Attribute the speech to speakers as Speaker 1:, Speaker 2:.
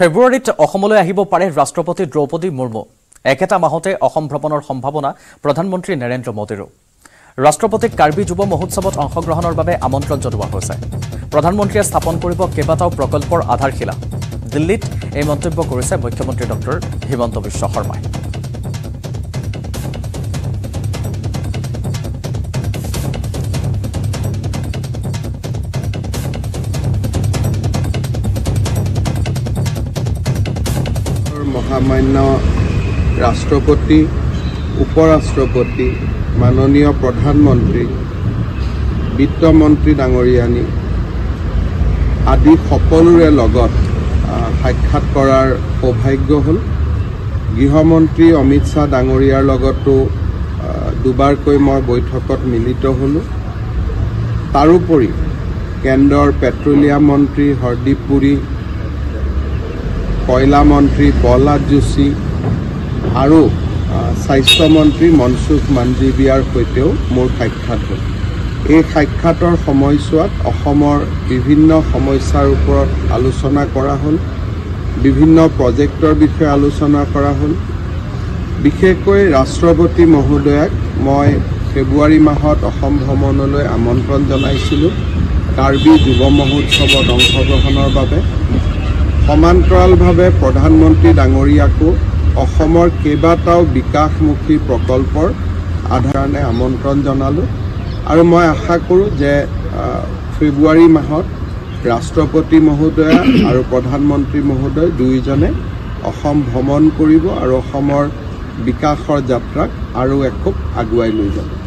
Speaker 1: ফেব্ৰুৱাৰীত অসমলৈ আহিব পাৰে ৰাষ্ট্ৰপতি দ্ৰৌপদী মুৰ্মু। একেটা মাহতে অসম ভ্ৰমণৰ সম্ভাৱনা প্ৰধানমন্ত্ৰী নৰেন্দ্ৰ মোদীৰো। ৰাষ্ট্ৰপতিক কাৰ্বি যুৱ মহোৎসৱত অংশগ্ৰহণৰ বাবে আমন্ত্ৰণ জনোৱা হৈছে। প্ৰধানমন্ত্ৰীয়ে স্থাপন কৰিব কেইবাটাও প্ৰকল্পৰ আধাৰশিলা। দিল্লীত এই মন্তব্য কৰিছে মুখ্যমন্ত্ৰী ডক্টৰ হিমন্ত বিশ্ব শৰ্মাই।
Speaker 2: মহামান্য ৰাষ্ট্ৰপতি, উপৰাষ্ট্ৰপতি, মাননীয় প্ৰধানমন্ত্ৰী, বিত্তমন্ত্ৰী ডাঙৰীয়ানী আদি সকলোৰে লগত সাক্ষাৎ কৰাৰ সৌভাগ্য হ'ল। গৃহমন্ত্ৰী অমিত শ্বাহ ডাঙৰীয়াৰ লগতো দুবাৰকৈ মই বৈঠকত মিলিত হ'লোঁ। তাৰোপৰি কেন্দ্ৰৰ পেট্ৰলিয়াম মন্ত্ৰী হৰদীপ পুৰী, কয়লা মন্ত্ৰী প্ৰহ্লাদ যোশী আৰু স্বাস্থ্যমন্ত্ৰী মনসুখ মাণ্ডভিয়াৰ সৈতেও মোৰ সাক্ষাৎ হ'ল। এই সাক্ষাতৰ সময়ছোৱাত অসমৰ বিভিন্ন সমস্যাৰ ওপৰত আলোচনা কৰা হ'ল, বিভিন্ন প্ৰজেক্টৰ বিষয়ে আলোচনা কৰা হ'ল। বিশেষকৈ ৰাষ্ট্ৰপতি মহোদয়াক মই ফেব্ৰুৱাৰী মাহত অসম ভ্ৰমণলৈ আমন্ত্ৰণ জনাইছিলোঁ কাৰ্বি যুৱ মহোৎসৱত অংশগ্ৰহণৰ বাবে। সমান্তৰালভাৱে প্ৰধানমন্ত্ৰী ডাঙৰীয়াকো অসমৰ কেইবাটাও বিকাশমুখী প্ৰকল্পৰ আধাৰণে আমন্ত্ৰণ জনালোঁ আৰু মই আশা কৰোঁ যে ফেব্ৰুৱাৰী মাহত ৰাষ্ট্ৰপতি মহোদয়া আৰু প্ৰধানমন্ত্ৰী মহোদয় দুয়োজনে অসম ভ্ৰমণ কৰিব আৰু অসমৰ বিকাশৰ যাত্ৰাক আৰু এখোপ আগুৱাই লৈ যাব।